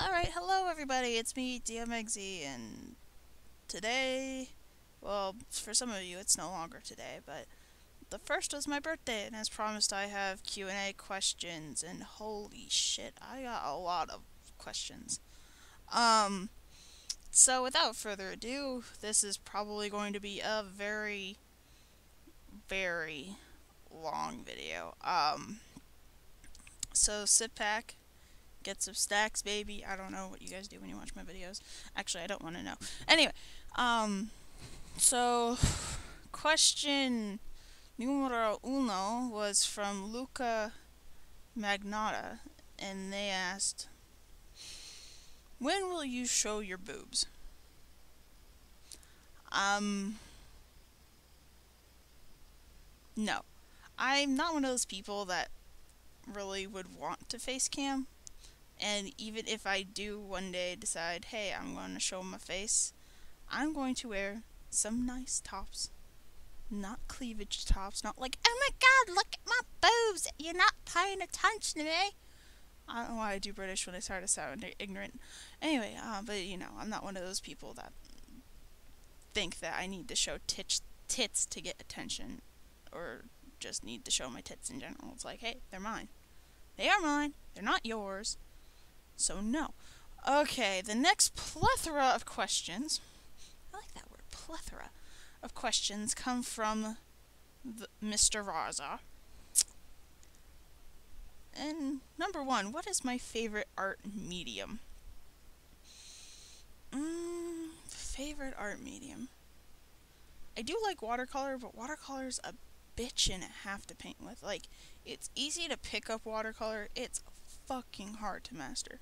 Alright, hello everybody, it's me, DMMegsie, and today, well, for some of you it's no longer today, but the first was my birthday, and as promised I have Q&A questions, and holy shit, I got a lot of questions. Um, so without further ado, this is probably going to be a very, very long video. So sit back, get some snacks, baby. I don't know what you guys do when you watch my videos. Actually, I don't want to know. Anyway, um, so question numero uno was from Luca Magnata, and they asked, "When will you show your boobs?" Um, no, I'm not one of those people that really would want to face cam. And even if I do one day decide, hey, I'm going to show my face, I'm going to wear some nice tops. Not cleavage tops, not like, oh my god, look at my boobs, you're not paying attention to me. I don't know why I do British when I start to sound ignorant. Anyway, but you know, I'm not one of those people that think that I need to show tits to get attention, or just need to show my tits in general. It's like, hey, they're mine. They are mine, they're not yours. So no. Okay, the next plethora of questions, I like that word, plethora of questions, come from Mr. Raza. And number one, what is my favorite art medium? Favorite art medium. I do like watercolor, but watercolor's a bitch and a half to paint with. Like, it's easy to pick up watercolor, it's fucking hard to master.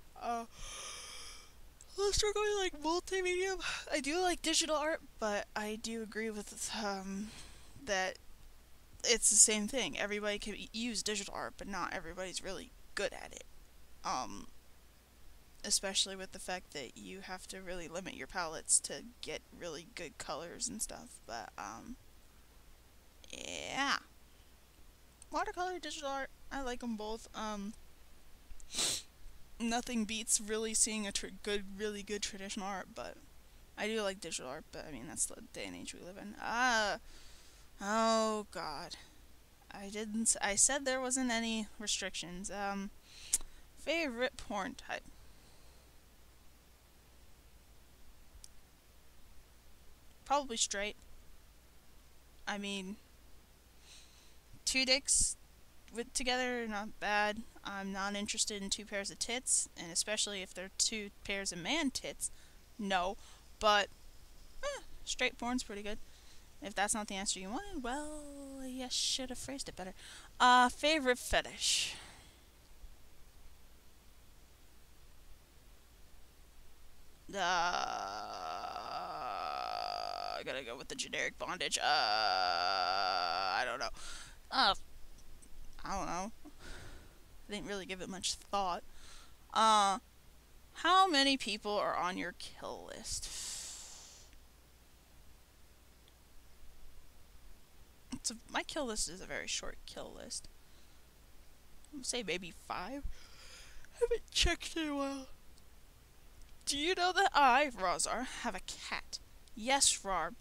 Let's start going like multimedia. I do like digital art, but I do agree with that it's the same thing. Everybody can use digital art, but not everybody's really good at it. Um, Especially with the fact that you have to really limit your palettes to get really good colors and stuff. But yeah, watercolor, digital art, I like them both. Nothing beats really seeing a really good traditional art, but I do like digital art. But I mean, that's the day and age we live in. Oh God, I didn't. I said there wasn't any restrictions. Favorite porn type. Probably straight. I mean, two dicks with together, not bad. I'm not interested in two pairs of tits, and especially if they're two pairs of man tits, no. But straight porn's pretty good. If that's not the answer you wanted, well, you should have phrased it better. Favorite fetish. I gotta go with the generic bondage. I don't know. Uh, I don't know. I didn't really give it much thought. Uh, how many people are on your kill list? My kill list is a very short kill list. I'd say maybe 5. I haven't checked in a while. Do you know that I, Razar, have a cat? Yes, Rar.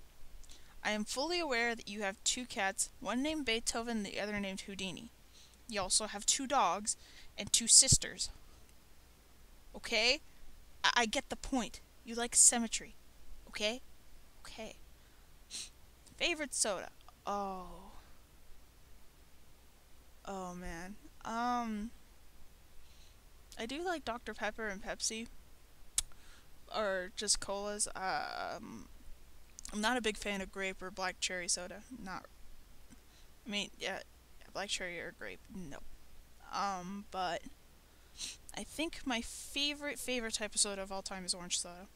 I am fully aware that you have 2 cats, one named Beethoven, the other named Houdini. You also have 2 dogs and 2 sisters. Okay? I get the point. You like symmetry. Okay? Okay. Favorite soda? Oh. Oh man. I do like Dr. Pepper and Pepsi, or just colas. I'm not a big fan of grape or black cherry soda. Not. I mean, yeah, black cherry or grape. No. But I think my favorite type of soda of all time is orange soda.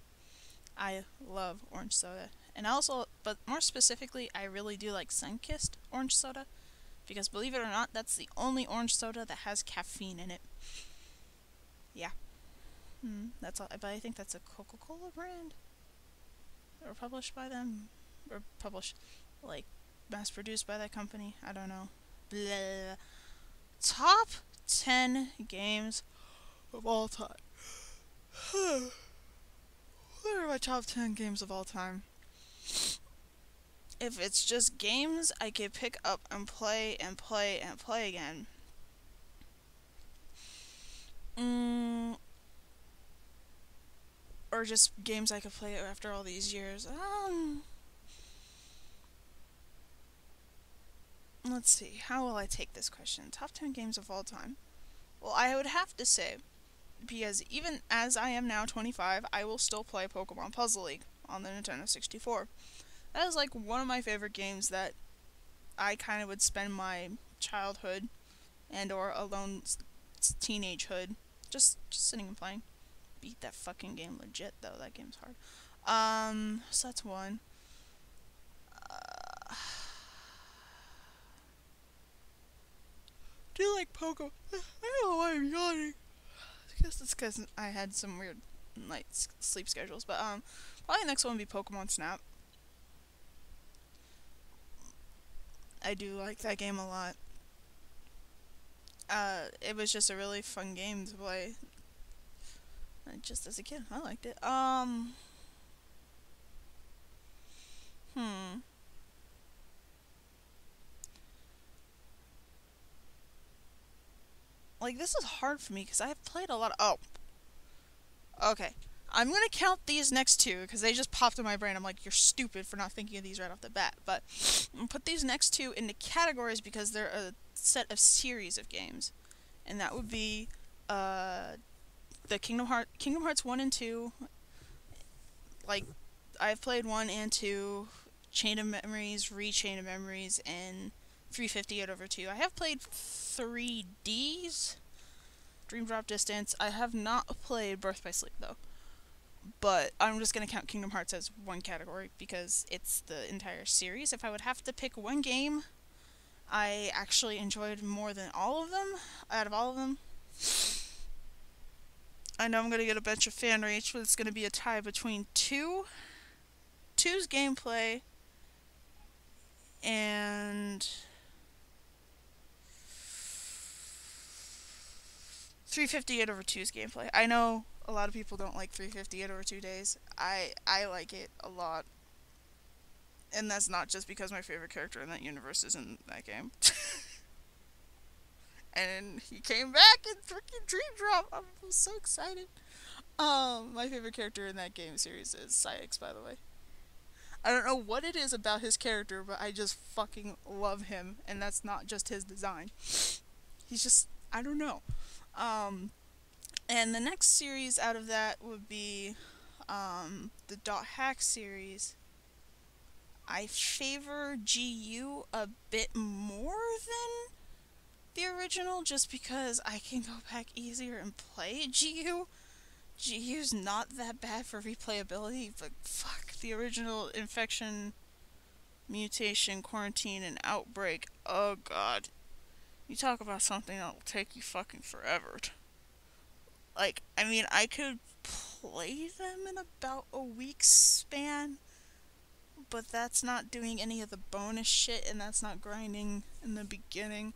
I love orange soda. And also, but more specifically, I really do like Sunkissed orange soda. Because believe it or not, that's the only orange soda that has caffeine in it. Yeah. That's all. But I think that's a Coca-Cola brand. Or published by them. Or published, like, mass-produced by that company. I don't know. Blah. Top 10 games of all time. top 10 games of all time. If it's just games I could pick up and play and play and play again. Or just games I could play after all these years. Let's see. How will I take this question? Top 10 games of all time. Well, I would have to say, because even as I am now 25, I will still play Pokemon Puzzle League on the Nintendo 64. That is like one of my favorite games that I kind of would spend my childhood and or alone teenagehood just sitting and playing. Beat that fucking game legit though. That game's hard. So that's one. Do you like Pokemon? I don't know why I'm yawning. I guess it's because I had some weird night sleep schedules. But probably the next one would be Pokemon Snap. I do like that game a lot. It was just a really fun game to play. Just as a kid, I liked it. Like, this is hard for me because I have played a lot of... Oh. Okay. I'm gonna count these next two because they just popped in my brain. I'm like, you're stupid for not thinking of these right off the bat. But I'm gonna put these next two into categories because they're a set of series of games. And that would be, the Kingdom Hearts 1 and 2. Like, I've played 1 and 2, Chain of Memories, Re-Chain of Memories, and 358/2. I have played 3Ds, Dream Drop Distance. I have not played Birth by Sleep, though. But I'm just going to count Kingdom Hearts as one category because it's the entire series. If I would have to pick one game I actually enjoyed more than all of them, out of all of them, I know I'm going to get a bunch of fan rage, but it's going to be a tie between 2. 2's gameplay and 358/2's gameplay. I know a lot of people don't like 358/2 days. I like it a lot. And that's not just because my favorite character in that universe is in that game. And he came back in freaking Dream Drop. I'm so excited. My favorite character in that game series is Syx, by the way. I don't know what it is about his character, but I just fucking love him. And that's not just his design. He's just, I don't know. And the next series out of that would be the Dot Hack series. I favor GU a bit more than the original just because I can go back easier and play GU. GU's not that bad for replayability, but fuck, the original Infection, Mutation, Quarantine, and Outbreak, oh god. You talk about something that'll take you fucking forever. Like, I mean, I could play them in about a week's span, but that's not doing any of the bonus shit, and that's not grinding in the beginning.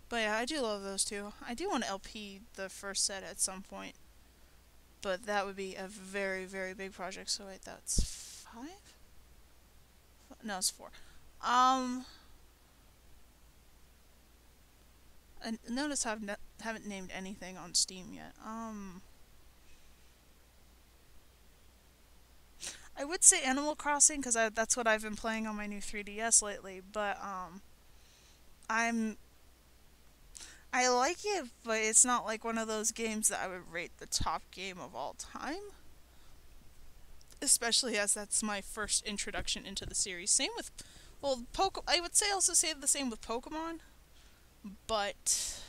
But yeah, I do love those two. I do want to LP the first set at some point, but that would be a very, very big project. So wait, that's 5? No, it's 4. And notice I haven't named anything on Steam yet. I would say Animal Crossing because that's what I've been playing on my new 3DS lately. But I like it, but it's not like one of those games that I would rate the top game of all time. Especially as that's my first introduction into the series. Same with, well, I would also say the same with Pokemon. But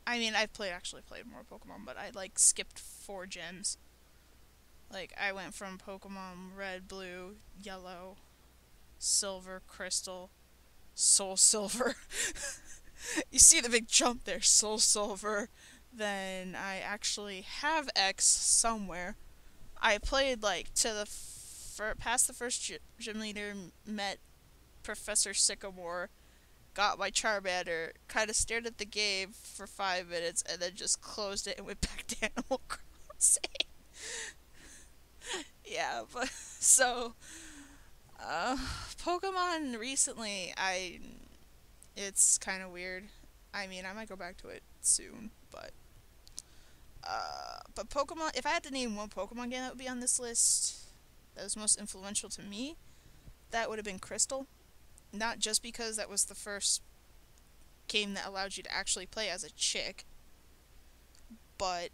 I mean, I've actually played more Pokemon, but I like skipped 4 gens. Like, I went from Pokemon Red, Blue, Yellow, Silver, Crystal, Soul Silver. You see the big jump there, Soul Silver. Then I actually have X somewhere. I played like to the past the first gym leader, met Professor Sycamore, got my Charmander, kind of stared at the game for 5 minutes, and then just closed it and went back to Animal Crossing. Yeah, but so uh, Pokemon recently, it's kind of weird. I mean, I might go back to it soon, but Pokemon. If I had to name one Pokemon game that would be on this list that was most influential to me, that would have been Crystal. Not just because that was the first game that allowed you to actually play as a chick, but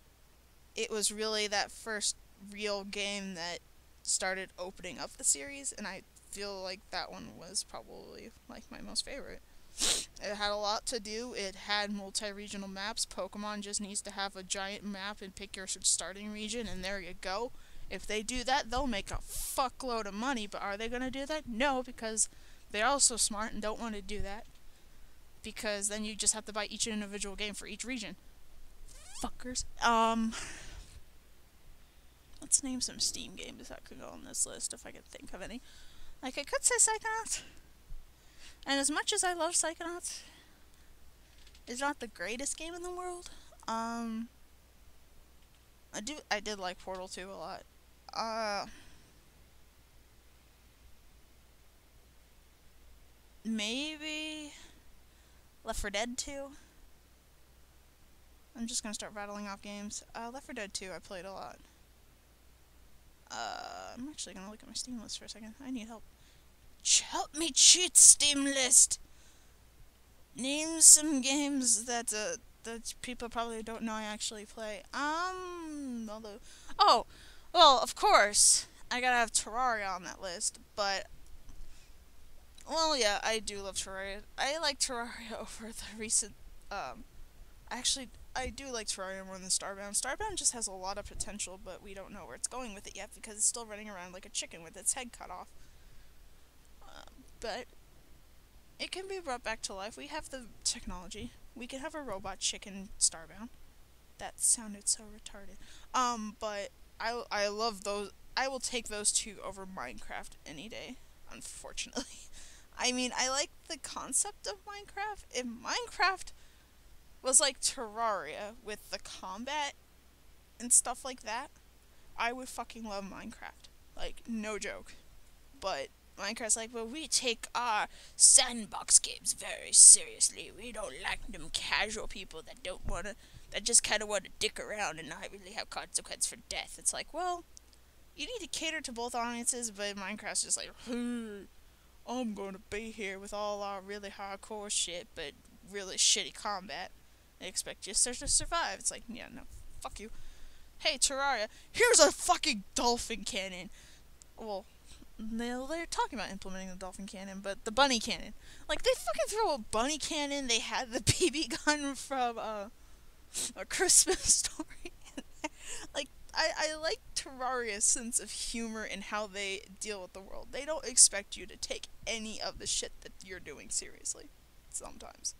it was really that first real game that started opening up the series, and I feel like that one was probably like my most favorite. It had a lot to do. It had multi-regional maps. Pokemon just needs to have a giant map and pick your starting region, and there you go. If they do that, they'll make a fuckload of money, but are they going to do that? No, because they're also smart and don't want to do that. Because then you just have to buy each individual game for each region. Fuckers. Let's name some Steam games that could go on this list if I could think of any. Like, I could say Psychonauts. And as much as I love Psychonauts, it's not the greatest game in the world. I did like Portal 2 a lot. Maybe Left 4 Dead 2. I'm just gonna start rattling off games. Left 4 Dead 2 I played a lot. I'm actually gonna look at my Steam list for a second. I need help. Help me cheat Steam list! Name some games that people probably don't know I actually play. Although... Oh! Well, of course, I gotta have Terraria on that list, but... Well, yeah, I do love Terraria. I like Terraria over the recent, actually, I do like Terraria more than Starbound. Starbound just has a lot of potential, but we don't know where it's going with it yet because it's still running around like a chicken with its head cut off. But it can be brought back to life. We have the technology. We can have a robot chicken Starbound. That sounded so retarded. But I love those. I will take those two over Minecraft any day, unfortunately. I mean, I like the concept of Minecraft. If Minecraft was like Terraria with the combat and stuff like that, I would fucking love Minecraft. Like, no joke. But Minecraft's like, well, we take our sandbox games very seriously. We don't like them casual people that just kind of want to dick around and not really have consequence for death. It's like, well, you need to cater to both audiences, but Minecraft's just like, I'm going to be here with all our really hardcore shit, but really shitty combat. They expect you to survive. It's like, yeah, no, fuck you. Hey, Terraria, here's a fucking dolphin cannon. Well, they're talking about implementing the dolphin cannon, but the bunny cannon. Like, they fucking throw a bunny cannon. They had the BB gun from A Christmas Story. Like, I like Terraria's sense of humor and how they deal with the world. They don't expect you to take any of the shit that you're doing seriously. Sometimes.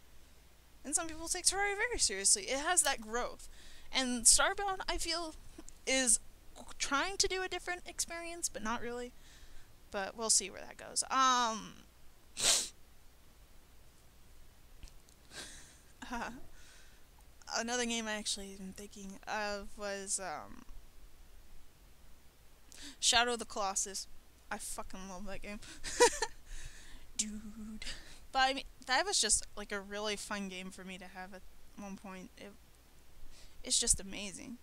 And some people take Terraria very seriously. It has that growth. And Starbound, I feel, is trying to do a different experience, but not really. But we'll see where that goes. Another game I actually been thinking of was, Shadow of the Colossus. I fucking love that game. Dude. But I mean, that was just like a really fun game for me to have at one point. It's just amazing.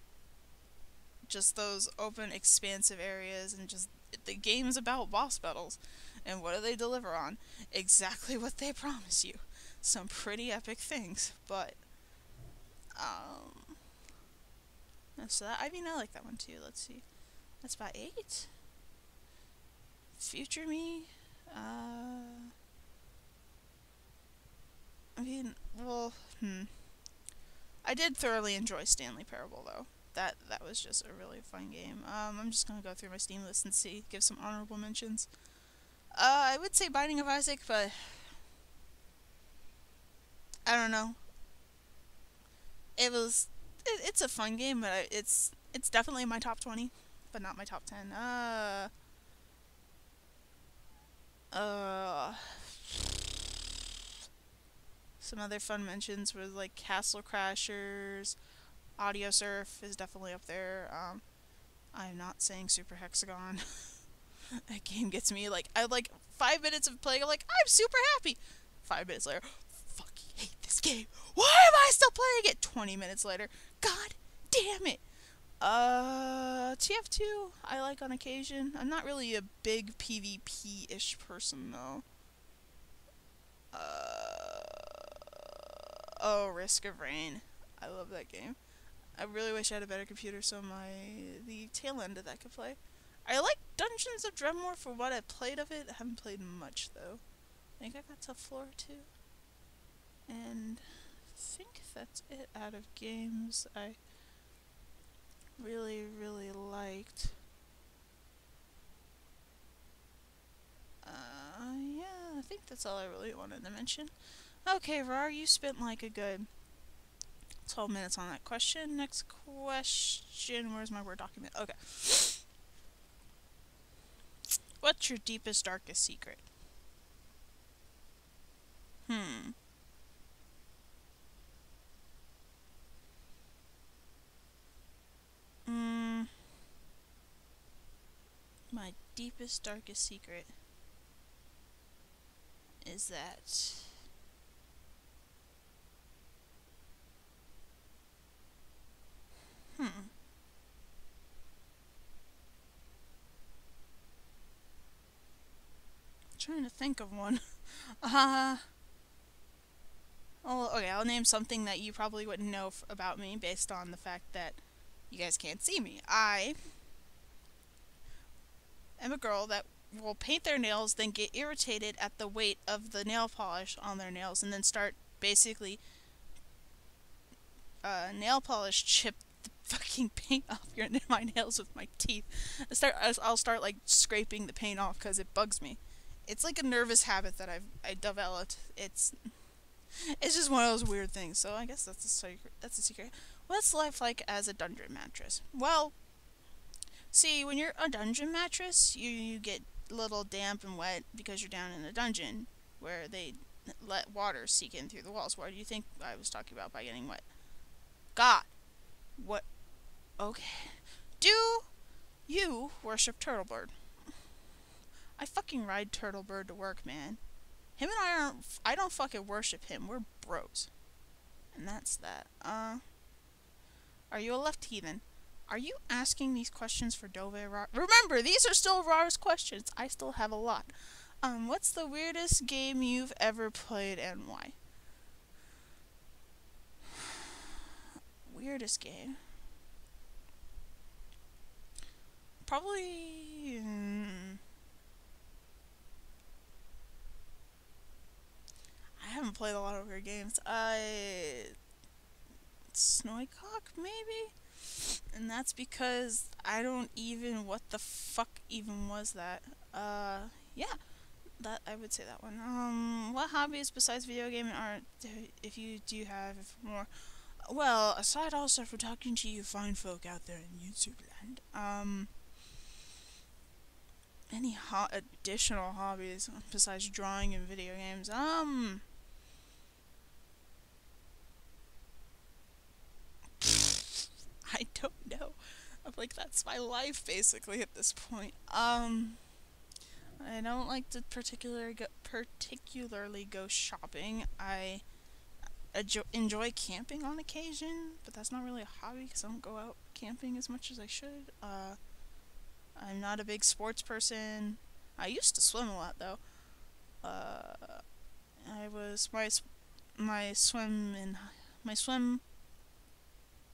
Just those open, expansive areas, and just the game's about boss battles. And what do they deliver on? Exactly what they promise you. Some pretty epic things, but so that, I mean, I like that one too. Let's see. That's about 8. Future me. I mean, well, I did thoroughly enjoy Stanley Parable though. That was just a really fun game. I'm just gonna go through my Steam list and give some honorable mentions. I would say Binding of Isaac, but I don't know. It's a fun game, but it's definitely my top 20, but not my top 10. Some other fun mentions were like Castle Crashers, Audio Surf is definitely up there. I'm not saying Super Hexagon. That game gets me like I like 5 minutes of playing. I'm like I'm super happy. 5 minutes later, fucking hate this game. Why am I still playing it? 20 minutes later, God damn it. TF2 I like on occasion. I'm not really a big PvP-ish person though. Oh, Risk of Rain. I love that game. I really wish I had a better computer so the tail end of that could play. I like Dungeons of Dremore for what I played of it. I haven't played much though. I think I got to floor 2. And I think that's it out of games I really, really liked. Yeah, I think that's all I really wanted to mention. Okay, Rar, you spent like a good 12 minutes on that question. Next question. Where's my Word document? Okay. What's your deepest, darkest secret? Hmm. My deepest, darkest secret is that I'm trying to think of one. Oh, okay, I'll name something that you probably wouldn't know about me based on the fact that you guys can't see me. I am a girl that will paint their nails, then get irritated at the weight of the nail polish on their nails, and then start basically nail polish chip the fucking paint off my nails with my teeth. I'll start like scraping the paint off because it bugs me. It's like a nervous habit that I developed. It's just one of those weird things. So I guess that's a secret. That's a secret. What's life like as a dungeon mattress? Well, see, when you're a dungeon mattress, you get a little damp and wet because you're down in a dungeon where they let water seep in through the walls. What do you think I was talking about by getting wet? God, what? Okay. Do you worship Turtlebird? I fucking ride Turtlebird to work, man. Him and I don't fucking worship him. We're bros. And that's that. Are you a left heathen? Are you asking these questions for Dove Rar? Remember, these are still Rar's questions. I still have a lot. What's the weirdest game you've ever played and why? Weirdest game? Probably... I haven't played a lot of weird games. Snowycock, maybe? And that's because I don't even... What the fuck even was that? Yeah. That, I would say that one. What hobbies besides video game and art, if you do have more... Well, aside also from talking to you fine folk out there in YouTube land, any additional hobbies besides drawing and video games? I don't know. I'm like, that's my life basically at this point. I don't like to particularly go shopping. I enjoy camping on occasion, but that's not really a hobby because I don't go out camping as much as I should. I'm not a big sports person. I used to swim a lot though. I was my swim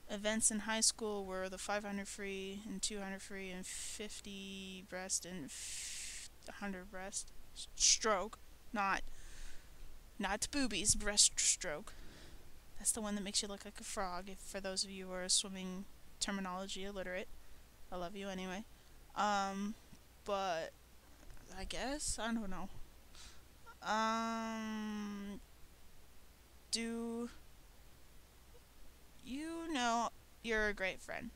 events in high school were the 500 free and 200 free and 50 breast and 100 breast stroke, not boobies, breaststroke. That's the one that makes you look like a frog. If for those of you who are swimming terminology illiterate, I love you anyway. But I guess I don't know. Do you know you're a great friend?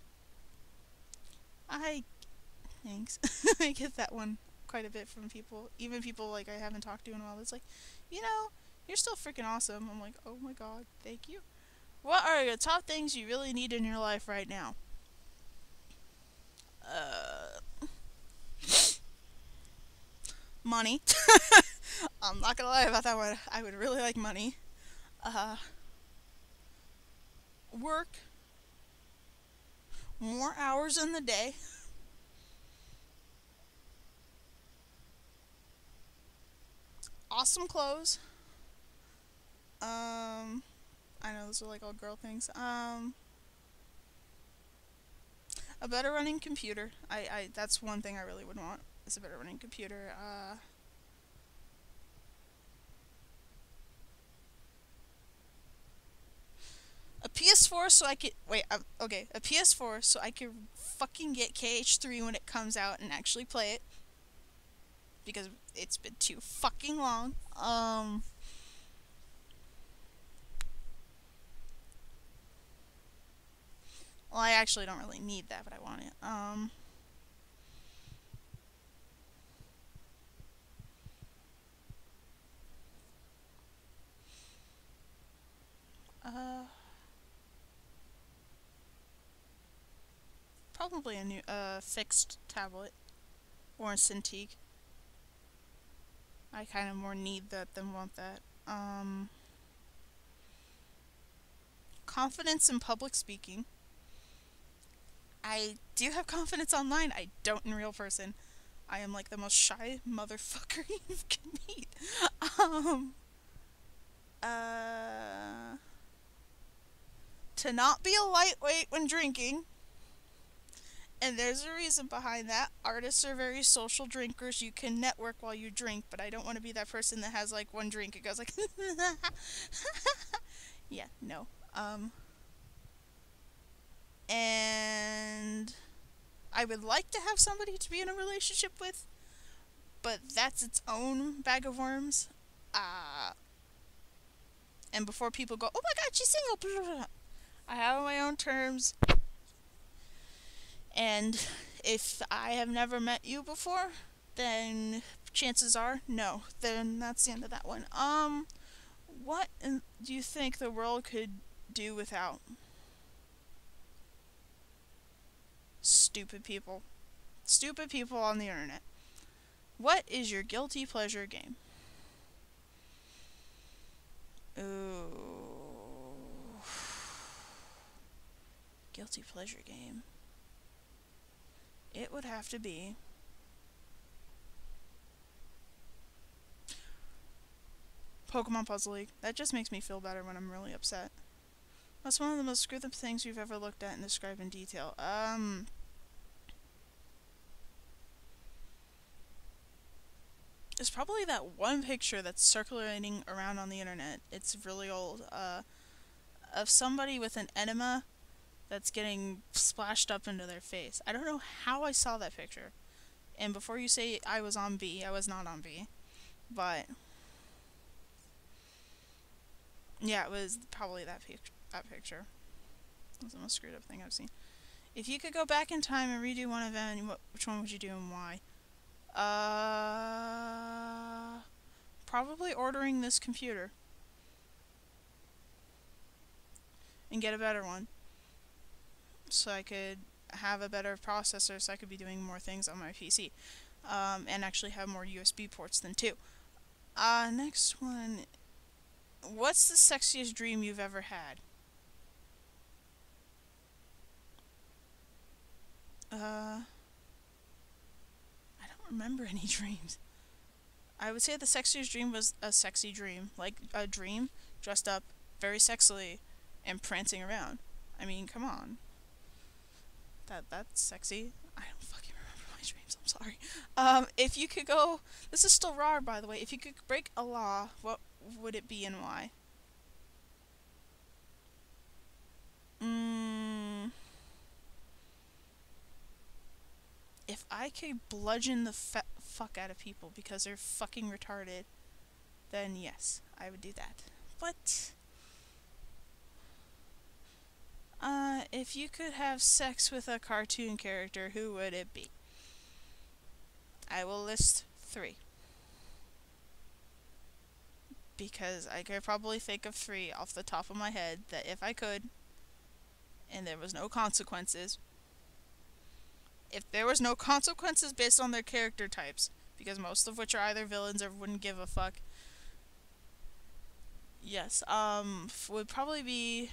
Thanks. I get that one quite a bit from people, even people like I haven't talked to in a while. It's like, you know, You're still freaking awesome. I'm like, oh my god, thank you. What are the top things you really need in your life right now? Uh, Money. I'm not gonna lie about that one. I would really like money. Uh, Work more hours in the day. Awesome clothes. I know those are like all girl things. A better running computer. That's one thing I really would want. Is a better running computer. A PS4 so I could wait. Okay, a PS4 so I could fucking get KH3 when it comes out and actually play it because it's been too fucking long. Well, I actually don't really need that, but I want it. Uh, Probably a new fixed tablet or a Cintiq. I kind of more need that than want that. Confidence in public speaking. I do have confidence online. I don't in real person. I am like the most shy motherfucker you can meet. Um, uh, to not be a lightweight when drinking. And there's a reason behind that. Artists are very social drinkers. You can network while you drink, but I don't want to be that person that has like one drink and goes like, yeah, no. And I would like to have somebody to be in a relationship with, but that's its own bag of worms. And before people go, oh my god, she's single, blah, blah, blah. I have my own terms. And if I have never met you before, then chances are no. Then that's the end of that one. What do you think the world could do without? Stupid people. Stupid people on the internet. What is your guilty pleasure game? Ooh. Guilty pleasure game. It would have to be Pokemon Puzzle League. That just makes me feel better when I'm really upset. That's one of the most screwed up things you've ever looked at and described in detail. It's probably that one picture that's circulating around on the internet. It's really old. Of somebody with an enema that's getting splashed up into their face. I don't know how I saw that picture. And before you say I was on B, I was not on B. But yeah, it was probably that picture. It was the most screwed up thing I've seen. If you could go back in time and redo one event, which one would you do and why? Probably ordering this computer. And get a better one. So I could have a better processor so I could be doing more things on my PC. And actually have more USB ports than two. Next one. What's the sexiest dream you've ever had? I don't remember any dreams. I would say the sexiest dream was a sexy dream. Like a dream dressed up very sexily and prancing around. I mean, come on. That's sexy. I don't fucking remember my dreams. I'm sorry. If you could go, this is still raw, by the way. If you could break a law, what would it be and why? If I could bludgeon the fuck out of people because they're fucking retarded, then yes, I would do that. But if you could have sex with a cartoon character, who would it be? I will list 3. because I could probably think of three off the top of my head that if I could, and there was no consequences, if there was no consequences based on their character types, because most of which are either villains or wouldn't give a fuck. Yes, would probably be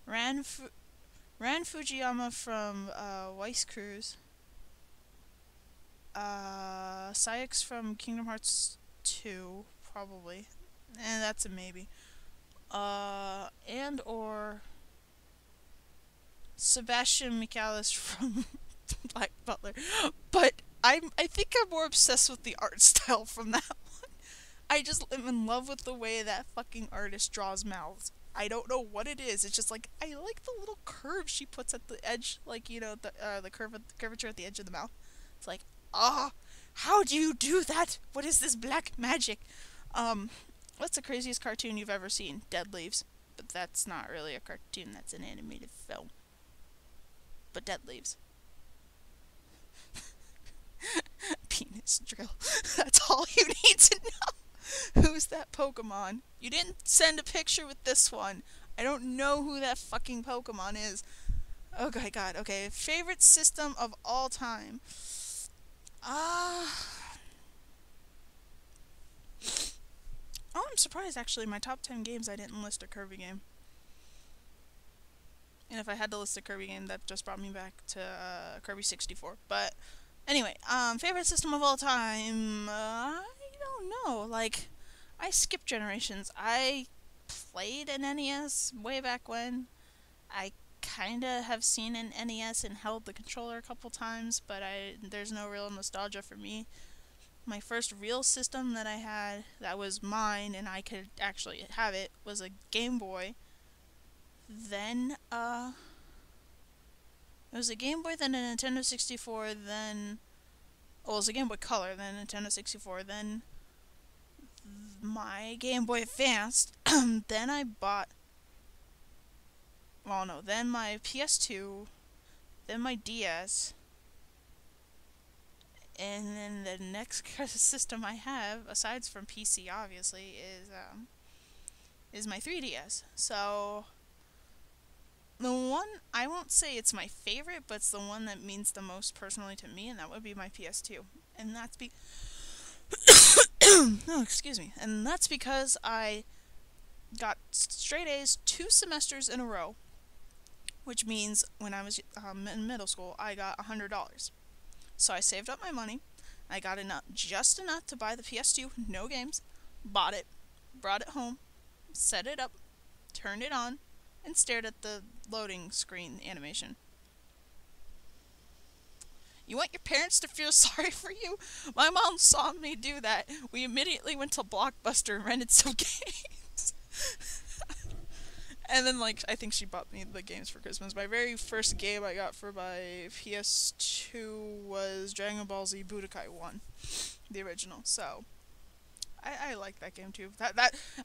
Ran Fujiyama from Weiss Cruise, Syx from Kingdom Hearts 2, probably, and that's a maybe. And or Sebastian Michaelis from Black Butler, but I think I'm more obsessed with the art style from that one. I just am in love with the way that fucking artist draws mouths. I don't know what it is. It's just like I like the little curve she puts at the edge, like the curvature at the edge of the mouth. It's like, how do you do that? What is this black magic? What's the craziest cartoon you've ever seen? Dead Leaves, but that's not really a cartoon. That's an animated film. But Dead Leaves. Penis drill. That's all you need to know. Who's that Pokemon? You didn't send a picture with this one. I don't know who that fucking Pokemon is. Oh my god, okay. Favorite system of all time. Oh, I'm surprised actually. My top 10 games I didn't list a Kirby game. And if I had to list a Kirby game, that just brought me back to Kirby 64. But anyway, favorite system of all time. I don't know. Like, I skipped generations. I played an NES way back when. I kinda have seen an NES and held the controller a couple times, but there's no real nostalgia for me. My first real system that I had that was mine and I could actually have it was a Game Boy. Then it was a Game Boy, then a Nintendo 64, then it was a Game Boy Color, then a Nintendo 64, then my Game Boy Advanced. Then I bought, well, no, then my PS2, then my DS, and then the next system I have, aside from PC obviously, is my 3DS. So the one, I won't say it's my favorite, but it's the one that means the most personally to me, and that would be my PS2. And that's oh, excuse me. And that's because I got straight A's 2 semesters in a row, which means when I was in middle school, I got $100. So I saved up my money. I got just enough to buy the PS2, no games, bought it, brought it home, set it up, turned it on, and stared at the loading screen animation. You want your parents to feel sorry for you? My mom saw me do that. We immediately went to Blockbuster and rented some games. And then, like, I think she bought me the games for Christmas. My very first game I got for my PS2 was Dragon Ball Z Budokai 1, the original. So, I like that game too.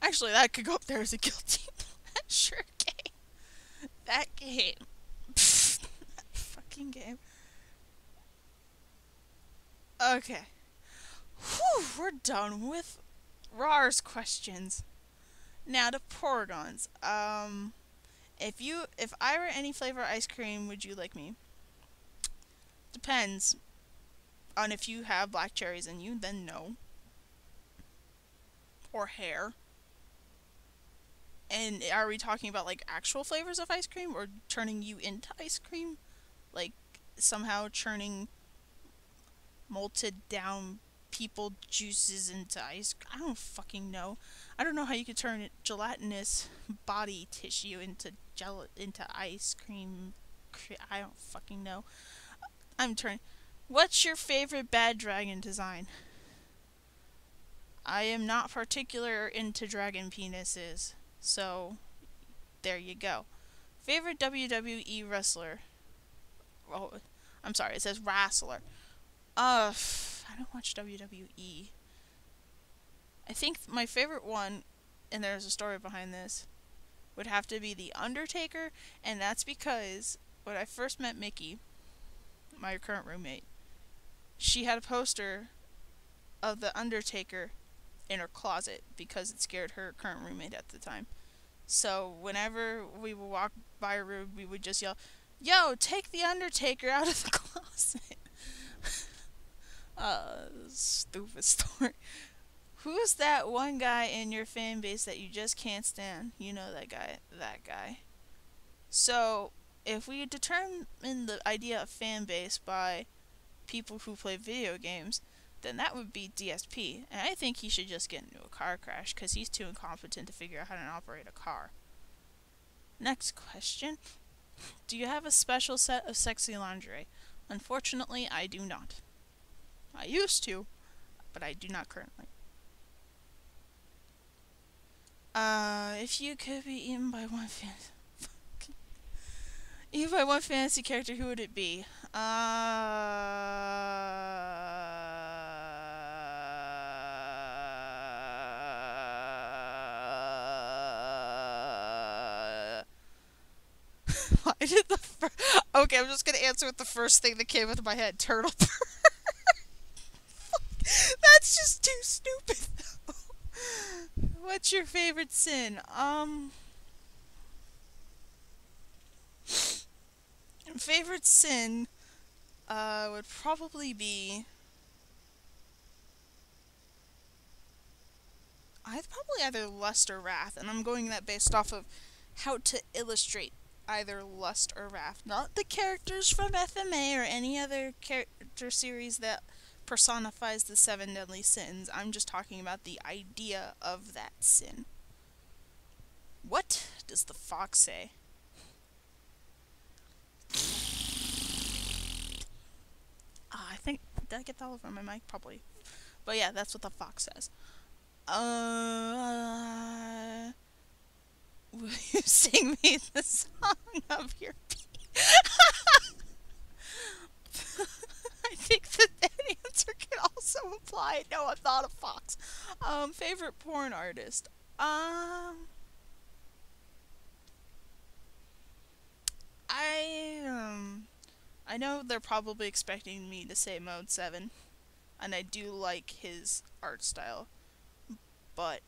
Actually, that could go up there as a guilty pleasure game. That game. That fucking game. Okay. Whew, we're done with Rar's questions. Now to Poragons. If I were any flavor ice cream, would you like me? Depends on if you have black cherries in you, then no. Or hair. And are we talking about like actual flavors of ice cream or turning you into ice cream? Like somehow churning malted down people juices into ice cream? I don't fucking know. I don't know how you could turn gelatinous body tissue into ice cream. I don't fucking know. What's your favorite bad dragon design? I am not particular into dragon penises, so there you go. Favorite WWE wrestler? Oh, I'm sorry, it says wrestler. I don't watch WWE. I think my favorite one, and there's a story behind this, would have to be The Undertaker, and that's because when I first met Mickey, my current roommate, she had a poster of The Undertaker in her closet because it scared her current roommate at the time. So whenever we would walk by her room, we would just yell, "Yo, take the Undertaker out of the closet." Stupid story. Who's that one guy in your fan base that you just can't stand? You know that guy. That guy. So, if we determine the idea of fan base by people who play video games, then that would be DSP. And I think he should just get into a car crash because he's too incompetent to figure out how to operate a car. Next question. Do you have a special set of sexy lingerie? Unfortunately, I do not. I used to, but I do not currently. If you could be eaten by one fantasy character, who would it be? Why did the okay, I'm just gonna answer with the first thing that came into my head. Turtle. That's just too stupid. What's your favorite sin? Favorite sin, would probably be... I'd probably either lust or wrath, and I'm going that based off of how to illustrate either lust or wrath. Not the characters from FMA or any other character series that personifies the 7 deadly sins. I'm just talking about the idea of that sin. What does the fox say? I think, did I get that over my mic? Probably. But yeah, that's what the fox says. Will you sing me the song of your pee? I think that answer can also apply. No, I'm not a fox. Favorite porn artist. I know they're probably expecting me to say Mode 7, and I do like his art style, but...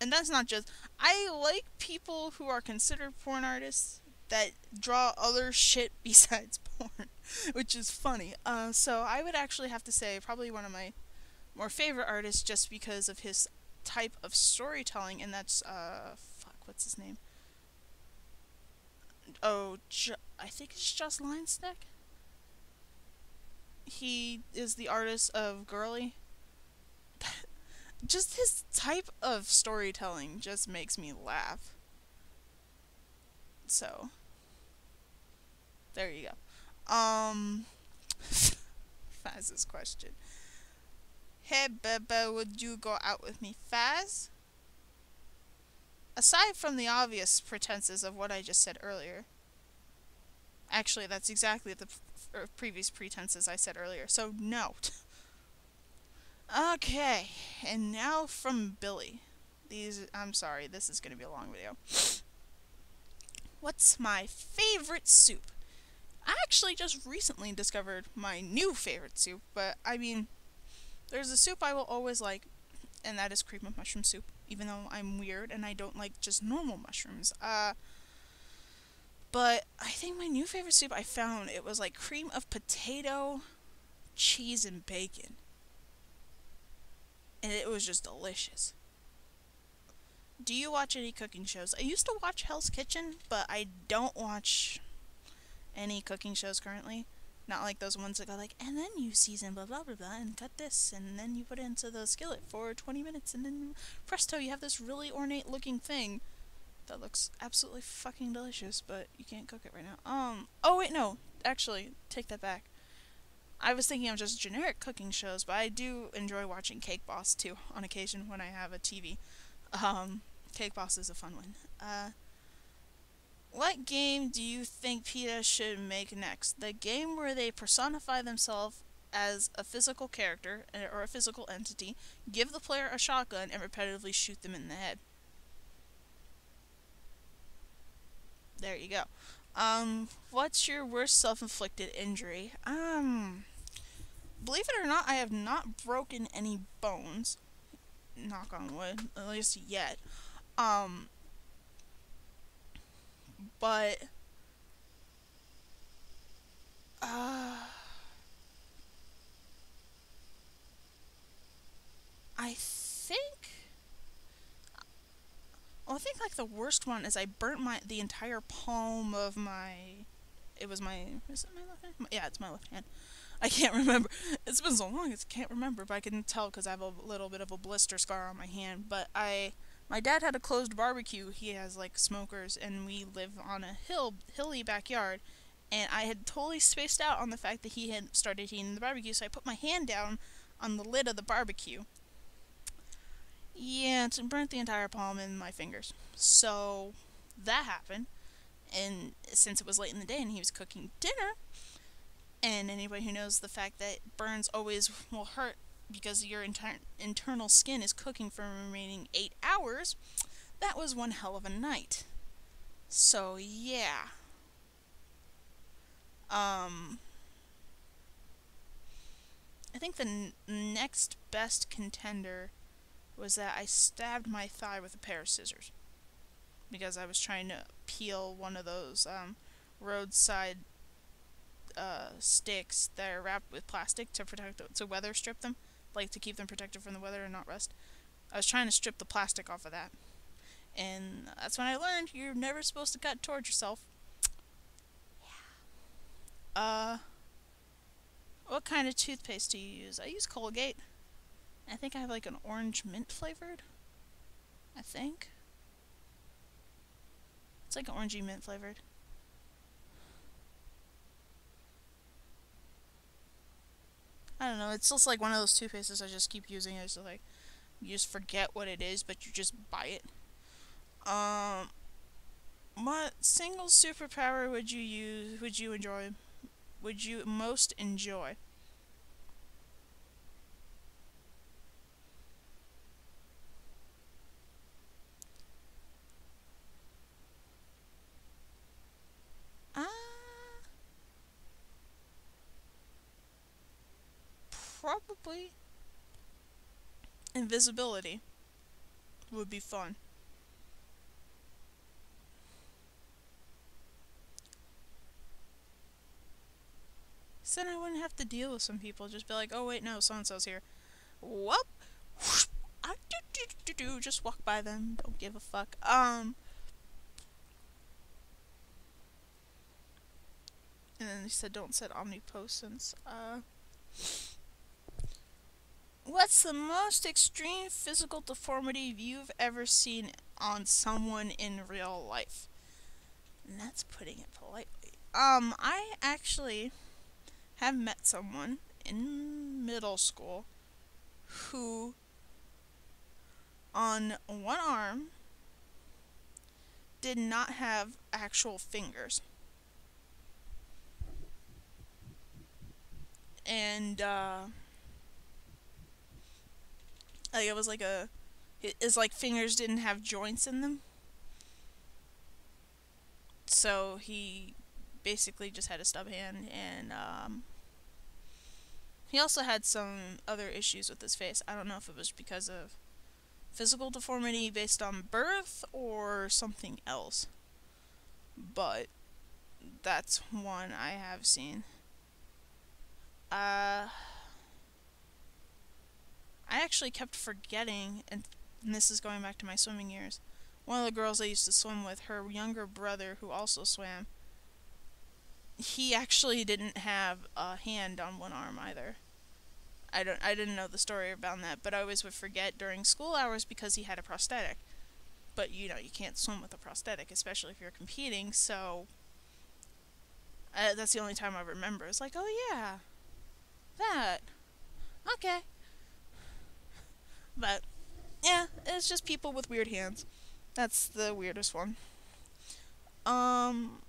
And that's not just... I like people who are considered porn artists that draw other shit besides porn, which is funny. So I would actually have to say probably one of my more favorite artists just because of his type of storytelling, and that's, what's his name? I think it's just Linestick. He is the artist of Girly. Just his type of storytelling just makes me laugh. So, there you go. Faz's question. Hey, Bebe, would you go out with me, Faz? Aside from the obvious pretenses of what I just said earlier. Actually, that's exactly the previous pretenses I said earlier, so no. Okay, and now from Billy. I'm sorry, this is going to be a long video. What's my favorite soup? I actually just recently discovered my new favorite soup, but I mean, there's a soup I will always like, and that is cream of mushroom soup, even though I'm weird and I don't like just normal mushrooms. But I think my new favorite soup I found, it was like cream of potato, cheese, and bacon. And it was just delicious. Do you watch any cooking shows? I used to watch Hell's Kitchen, but I don't watch any cooking shows currently. Not like those ones that go like, and then you season blah blah blah blah and cut this, and then you put it into the skillet for 20 minutes, and then presto, you have this really ornate looking thing that looks absolutely fucking delicious, but you can't cook it right now. Oh wait, no. Actually, take that back. I was thinking of just generic cooking shows, but I do enjoy watching Cake Boss too, on occasion when I have a TV. Cake Boss is a fun one. What game do you think PETA should make next? The game where they personify themselves as a physical character, or a physical entity, give the player a shotgun, and repetitively shoot them in the head. There you go. What's your worst self-inflicted injury? believe it or not, I have not broken any bones. Knock on wood, at least yet. Um, but uh, I think. Well, I think like the worst one is I burnt the entire palm of my. It was my. Is it my left hand? Yeah, it's my left hand. I can't remember. It's been so long, I can't remember, but I can tell because I have a little bit of a blister scar on my hand. But my dad had a closed barbecue. He has like smokers, and we live on a hilly backyard. And I had totally spaced out on the fact that he had started eating the barbecue, so I put my hand down on the lid of the barbecue. Yeah, it's burnt the entire palm and my fingers. So that happened, and since it was late in the day and he was cooking dinner, and anybody who knows the fact that burns always will hurt because your internal skin is cooking for the remaining 8 hours, that was one hell of a night. So yeah. Um, I think the next best contender was that I stabbed my thigh with a pair of scissors because I was trying to peel one of those roadside sticks that are wrapped with plastic to to weather strip them, like to keep them protected from the weather and not rust. I was trying to strip the plastic off of that, and that's when I learned you're never supposed to cut towards yourself. Uh, what kind of toothpaste do you use? I use Colgate. I think I have like an orange mint flavored. I think it's like orangey mint flavored. I don't know. It's just like one of those toothpastes I just keep using. It's like you just forget what it is, but you just buy it. Um, what single superpower would you use? Would you enjoy? Would you most enjoy? Uh, Probably invisibility would be fun. So then I wouldn't have to deal with some people. Just be like, oh wait, no, so and so's here. Whoop. Just walk by them. Don't give a fuck. And then he said, don't set omnipotence. What's the most extreme physical deformity you've ever seen on someone in real life? And that's putting it politely. I actually have met someone in middle school who, on one arm, did not have actual fingers. And, like it was like his like fingers didn't have joints in them. So he basically just had a stub hand, and he also had some other issues with his face. I don't know if it was because of physical deformity based on birth or something else, but that's one I have seen. Uh, I actually kept forgetting, and this is going back to my swimming years. One of the girls I used to swim with, her younger brother, who also swam, he actually didn't have a hand on one arm either. I didn't know the story about that, but I always would forget during school hours because he had a prosthetic. But you know, you can't swim with a prosthetic, especially if you're competing, so that's the only time I remember. It's like, oh yeah, that. Okay. But yeah, it's just people with weird hands. That's the weirdest one. Um,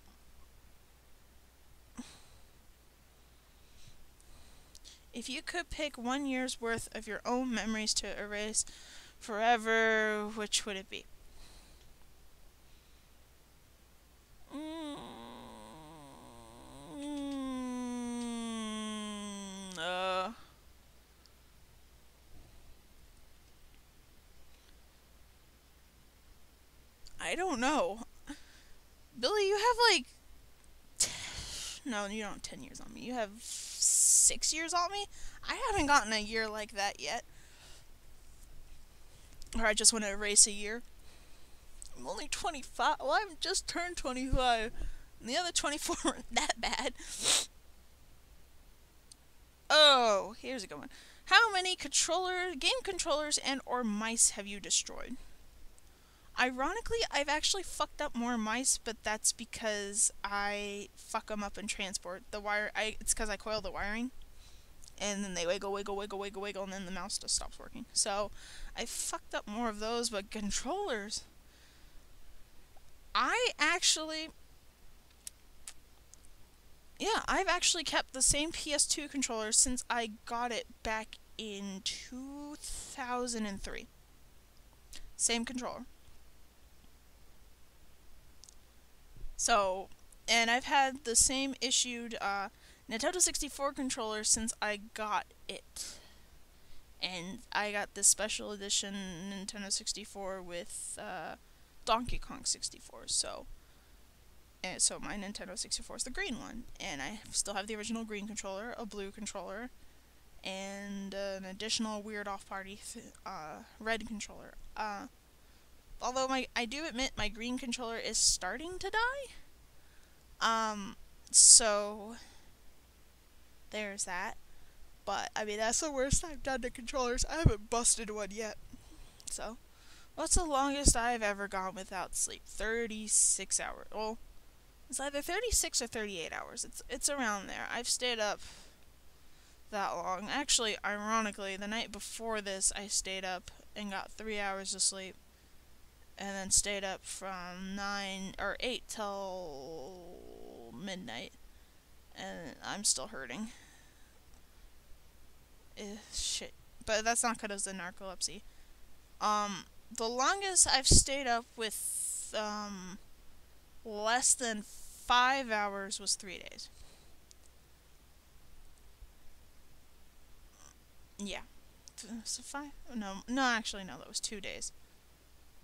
if you could pick 1 year's worth of your own memories to erase forever, which would it be? Mm, I don't know. Billy, you have like no, you don't have 10 years on me. You have 6 years on me? I haven't gotten a year like that yet. Or I just want to erase a year. I'm only 25. Well, I've just turned 25. And the other 24 aren't that bad. Oh, here's a good one. How many game controllers and or mice have you destroyed? Ironically, I've actually fucked up more mice, but that's because I fuck them up in transport. It's because I coil the wiring, and then they wiggle, wiggle, wiggle, wiggle, wiggle, and then the mouse just stops working. So, I fucked up more of those, but controllers... I've actually kept the same PS2 controller since I got it back in 2003. Same controller. So, and I've had the same issued Nintendo 64 controller since I got it. And I got this special edition Nintendo 64 with Donkey Kong 64, so my Nintendo 64 is the green one, and I still have the original green controller, a blue controller, and an additional weird off-party red controller. Although I do admit my green controller is starting to die. So there's that. But I mean, that's the worst I've done to controllers. I haven't busted one yet. So, what's the longest I've ever gone without sleep? 36 hours. Well, it's either 36 or 38 hours. It's around there. I've stayed up that long. Actually, ironically, the night before this, I stayed up and got 3 hours of sleep. And then stayed up from 9 or 8 till midnight. And I'm still hurting. Shit. But that's not because of the narcolepsy. The longest I've stayed up with, less than 5 hours was 3 days. Yeah. So 5? No, actually, no, that was 2 days.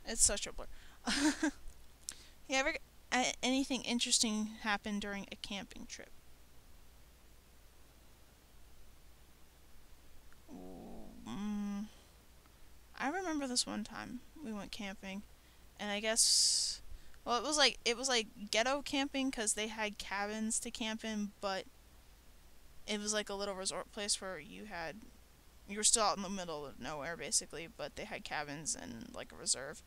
It's such a blur. You ever anything interesting happen during a camping trip? I remember this one time we went camping, and I guess, well, it was like ghetto camping because they had cabins to camp in, but it was like a little resort place where you were still out in the middle of nowhere basically, but they had cabins and like a reserve.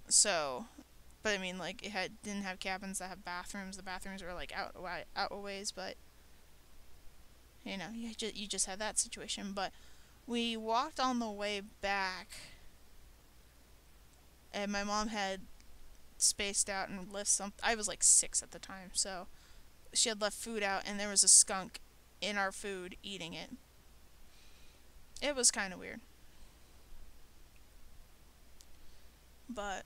So, but I mean, like didn't have cabins that have bathrooms. The bathrooms were like out a ways, but you know, you just had that situation. But we walked on the way back, and my mom had spaced out and left I was like 6 at the time, so she had left food out, and there was a skunk in our food eating it. It was kind of weird. But,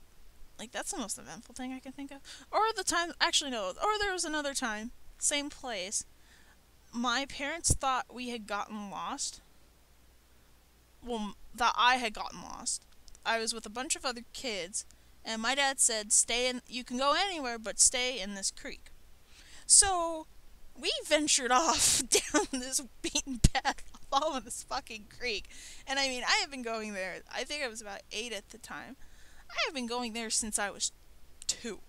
like, that's the most eventful thing I can think of. Or the time, actually no, or there was another time, same place. My parents thought we had gotten lost. Well, that I had gotten lost. I was with a bunch of other kids, and my dad said, you can go anywhere, but stay in this creek. So, we ventured off down this beaten path following this fucking creek. And I mean, I have been going there, I think I was about 8 at the time. I have been going there since I was 2.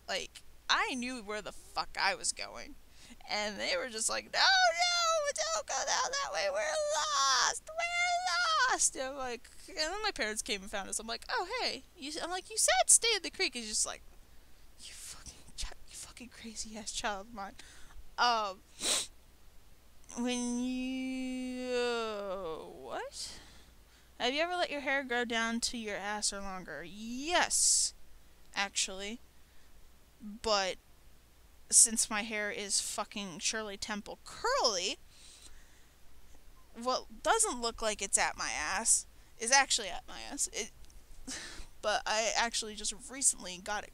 Like, I knew where the fuck I was going. And they were just like, no, don't go down that way, we're lost. And I'm like, and then my parents came and found us. I'm like, oh, hey. I'm like, you said stay in the creek. He's just like, you fucking crazy ass child of mine. What? Have you ever let your hair grow down to your ass or longer? Yes, actually. But since my hair is fucking Shirley Temple curly, what doesn't look like it's at my ass is actually at my ass. But I actually just recently got it,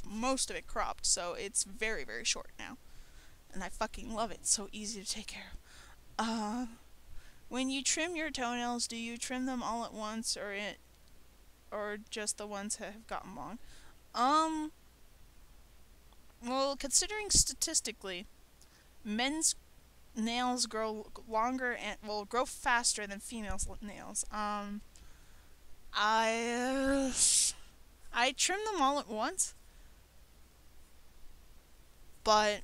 most of it cropped, so it's very, very short now. And I fucking love it. It's so easy to take care of. When you trim your toenails, do you trim them all at once or or just the ones that have gotten long? Um, well, considering statistically, men's nails grow longer and will grow faster than females' nails. I I trim them all at once, but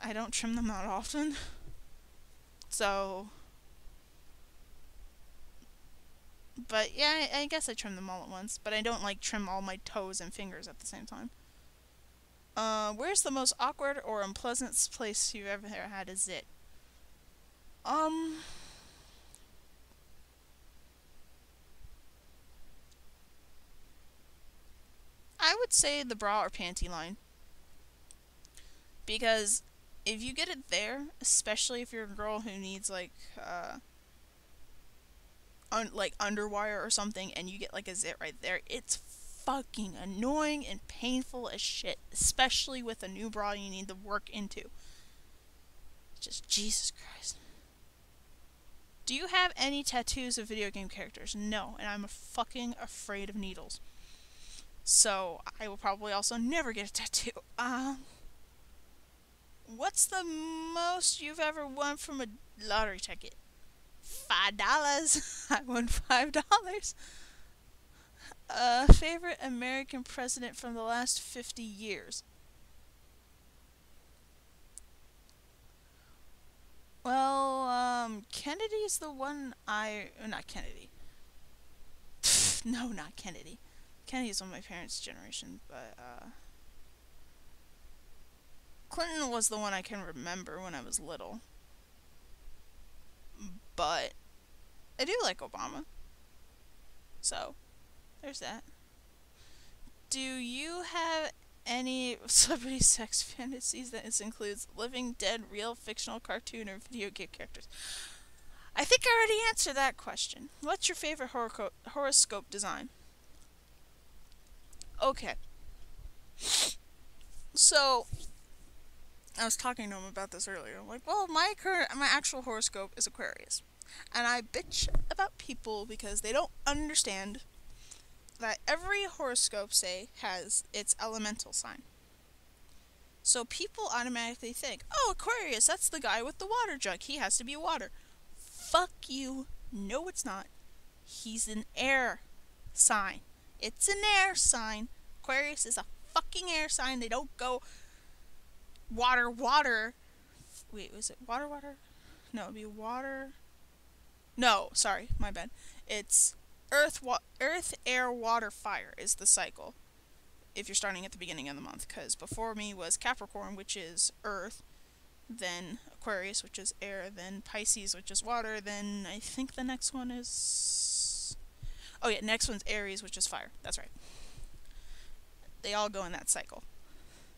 I don't trim them that often. So, but yeah, I guess I trim them all at once, but I don't like trim all my toes and fingers at the same time. Where's the most awkward or unpleasant place you've ever had a zit? Um, I would say the bra or panty line. Because if you get it there, especially if you're a girl who needs like underwire or something, and you get like a zit right there, it's fucking annoying and painful as shit. Especially with a new bra you need to work into. Just Jesus Christ. Do you have any tattoos of video game characters? No, and I'm fucking afraid of needles. So I will probably also never get a tattoo. What's the most you've ever won from a lottery ticket? $5. I won $5. Favorite American president from the last 50 years? Well, Kennedy's the one not Kennedy. No, not Kennedy. Kennedy's on my parents' generation, but, Clinton was the one I can remember when I was little. But I do like Obama. So, there's that. Do you have any celebrity sex fantasies that includes living, dead, real, fictional, cartoon, or video game characters? I think I already answered that question. What's your favorite horoscope design? Okay. So, I was talking to him about this earlier. I'm like, well, my actual horoscope is Aquarius. And I bitch about people because they don't understand that every horoscope, say, has its elemental sign. So people automatically think, oh, Aquarius, that's the guy with the water jug. He has to be water. Fuck you. No, it's not. He's an air sign. It's an air sign. Aquarius is a fucking air sign. They don't go water, water. Wait, was it water, water? No, it'd be water. No, sorry, my bad. It's earth, air, water, fire is the cycle. If you're starting at the beginning of the month, because before me was Capricorn, which is earth, then Aquarius, which is air, then Pisces, which is water, then I think the next one is... Oh yeah, next one's Aries, which is fire. That's right. They all go in that cycle.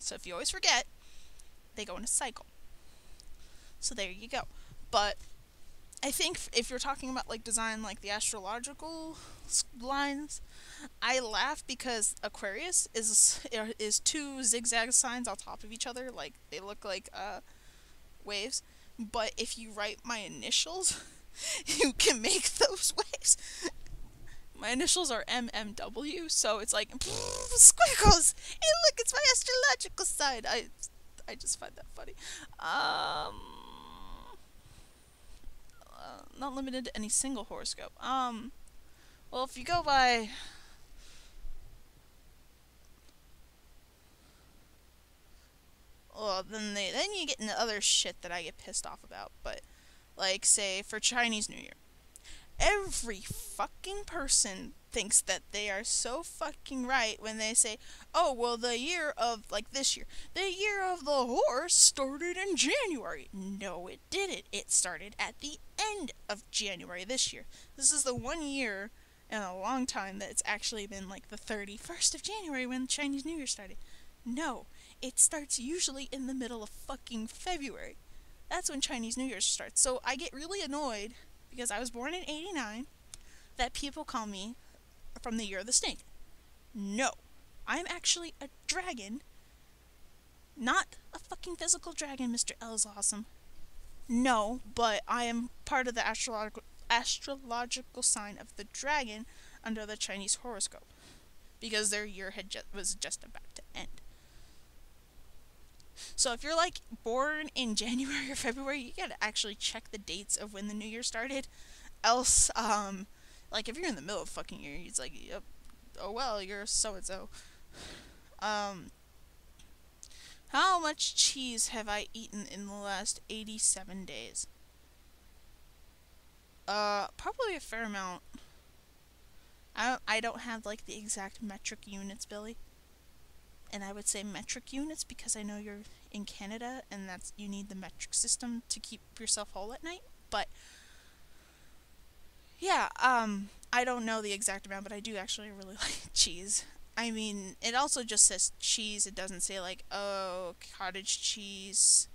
So if you always forget, they go in a cycle. So there you go. But I think if you're talking about like design, like the astrological lines, I laugh because Aquarius is two zigzag signs on top of each other, like they look like waves. But if you write my initials, you can make those waves. My initials are MMW, so it's like squiggles. Hey, look, it's my astrological side. I just find that funny. Not limited to any single horoscope. Well, if you go by... Well, then you get into other shit that I get pissed off about. But, like, say, for Chinese New Year. Every fucking person thinks that they are so fucking right when they say, oh, well, the year of, like this year, the year of the horse started in January. No, it didn't. It started at the end of January this year. This is the 1 year in a long time that it's actually been like the 31st of January when Chinese New Year started. No, it starts usually in the middle of fucking February. That's when Chinese New Year starts. So I get really annoyed because I was born in 89, that people call me from the year of the snake. No. I'm actually a dragon, not a fucking physical dragon, Mr. L is awesome. No, but I am part of the astrological sign of the dragon, under the Chinese horoscope because their year was just about to end. So if you're like born in January or February, you gotta actually check the dates of when the new year started. Else, like if you're in the middle of fucking year, it's like, yep, oh well, you're so and so. How much cheese have I eaten in the last 87 days? Probably a fair amount. I don't have like the exact metric units, Billy. And I would say metric units because I know you're in Canada and that's you need the metric system to keep yourself whole at night. But yeah, I don't know the exact amount, but I do actually really like cheese. I mean, it also just says cheese. It doesn't say like, oh, cottage cheese,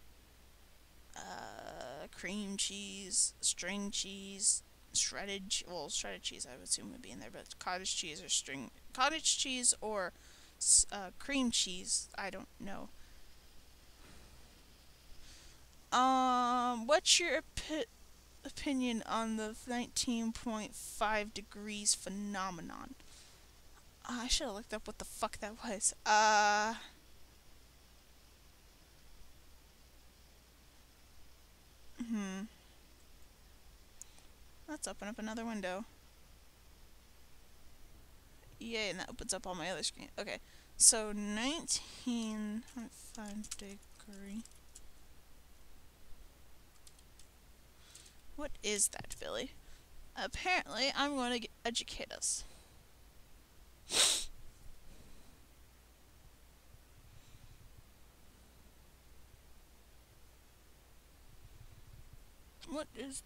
cream cheese, string cheese, shredded cheese I would assume would be in there, but cottage cheese or cottage cheese or cream cheese, I don't know. What's your opinion on the 19.5 degrees phenomenon? I should have looked up what the fuck that was. Let's open up another window. Yay, and that opens up on my other screen. Okay, so 19.5 degree. What is that, Billy? Apparently, I'm going to educate us. What is...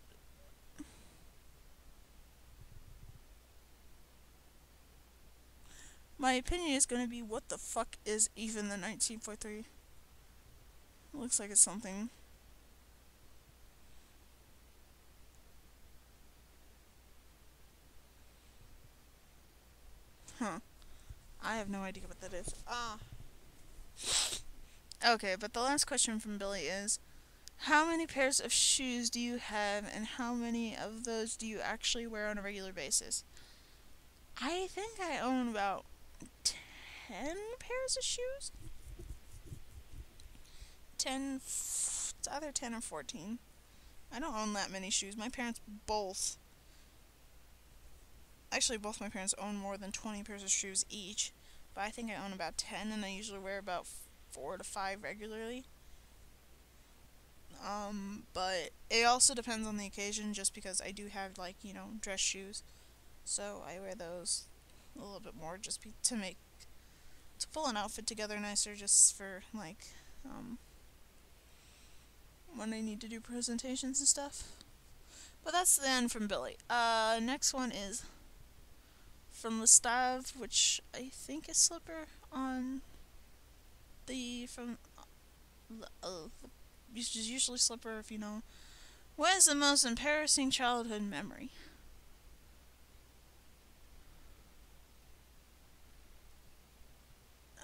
My opinion is going to be, what the fuck is even the 19.3? Looks like it's something. Huh. I have no idea what that is. Okay, but the last question from Billy is, how many pairs of shoes do you have, and how many of those do you actually wear on a regular basis? I think I own about 10 pairs of shoes? It's either 10 or 14. I don't own that many shoes. My parents both... Actually, both my parents own more than 20 pairs of shoes each. But I think I own about 10, and I usually wear about 4 to 5 regularly. But it also depends on the occasion, just because I do have, like, you know, dress shoes. So I wear those a little bit more just to pull an outfit together nicer, just for, like, when I need to do presentations and stuff. But that's the end from Billy. Next one is from Listav, which I think is Slipper on usually Slipper, if you know. What is the most embarrassing childhood memory?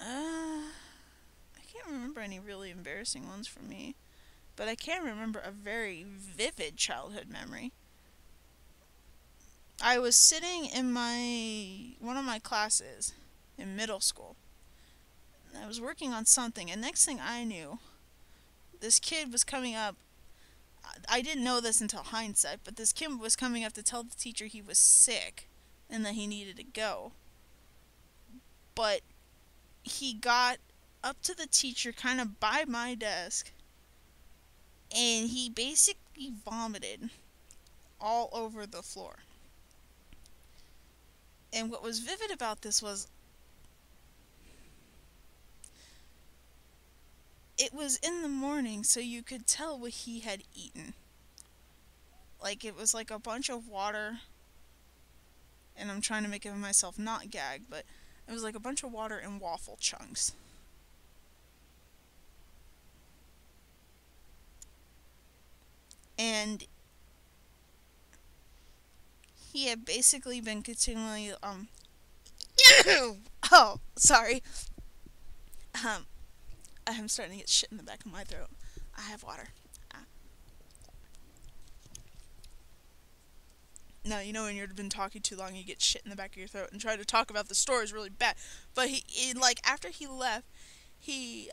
I can't remember any really embarrassing ones for me, but I can remember a very vivid childhood memory. I was sitting in one of my classes in middle school. I was working on something, and next thing I knew, this kid was coming up. I didn't know this until hindsight, but this kid was coming up to tell the teacher he was sick and that he needed to go. But he got up to the teacher kind of by my desk, and he basically vomited all over the floor. And what was vivid about this was, it was in the morning, so you could tell what he had eaten. Like, it was like a bunch of water, and I'm trying to make myself not gag, but it was like a bunch of water and waffle chunks. And he had basically been continually, oh, sorry. I'm starting to get shit in the back of my throat. I have water. No, you know when you've been talking too long, you get shit in the back of your throat, and try to talk about the story is really bad. But like after he left, he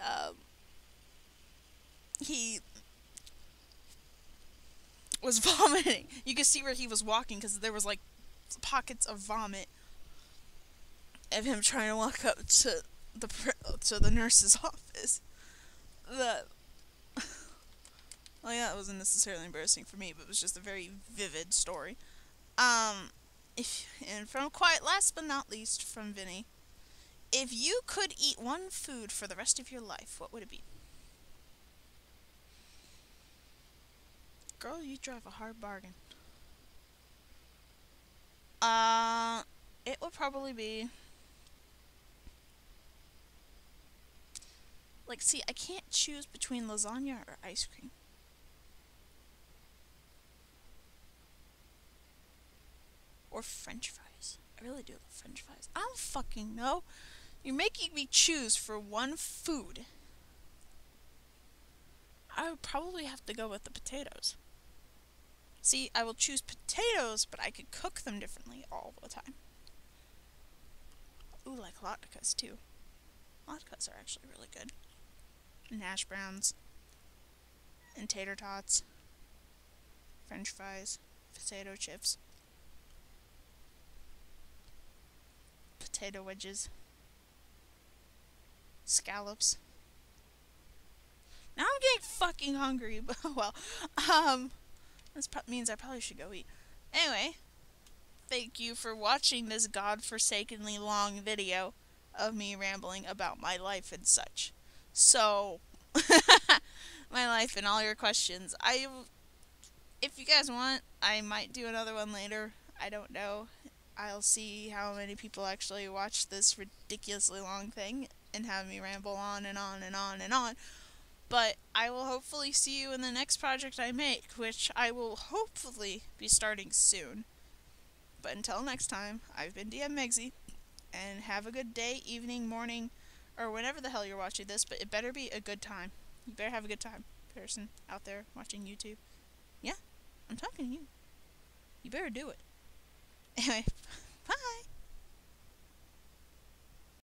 was vomiting. You could see where he was walking because there was like pockets of vomit of him trying to walk up to the nurse's office. The Well, yeah, it wasn't necessarily embarrassing for me, but it was just a very vivid story. Um, and from quite last but not least from Vinny, if you could eat one food for the rest of your life, what would it be? Girl, you drive a hard bargain. Uh, it would probably be like, see, I can't choose between lasagna or ice cream. Or French fries. I really do love French fries. I don't fucking know. You're making me choose for one food. I would probably have to go with the potatoes. See, I will choose potatoes, but I could cook them differently all the time. Ooh, like latkes too. Latkes are actually really good. And hash browns. And tater tots. French fries. Potato chips. Potato wedges. Scallops. Now I'm getting fucking hungry, but well, this means I probably should go eat. Anyway, thank you for watching this godforsakenly long video of me rambling about my life and such. So, my life and all your questions. If you guys want, I might do another one later. I don't know. I'll see how many people actually watch this ridiculously long thing and have me ramble on and on and on and on. But I will hopefully see you in the next project I make, which I will hopefully be starting soon. But until next time, I've been DMMegsie, and have a good day, evening, morning, or whenever the hell you're watching this, but it better be a good time. You better have a good time, person out there watching YouTube. Yeah, I'm talking to you. You better do it. Anyway, bye!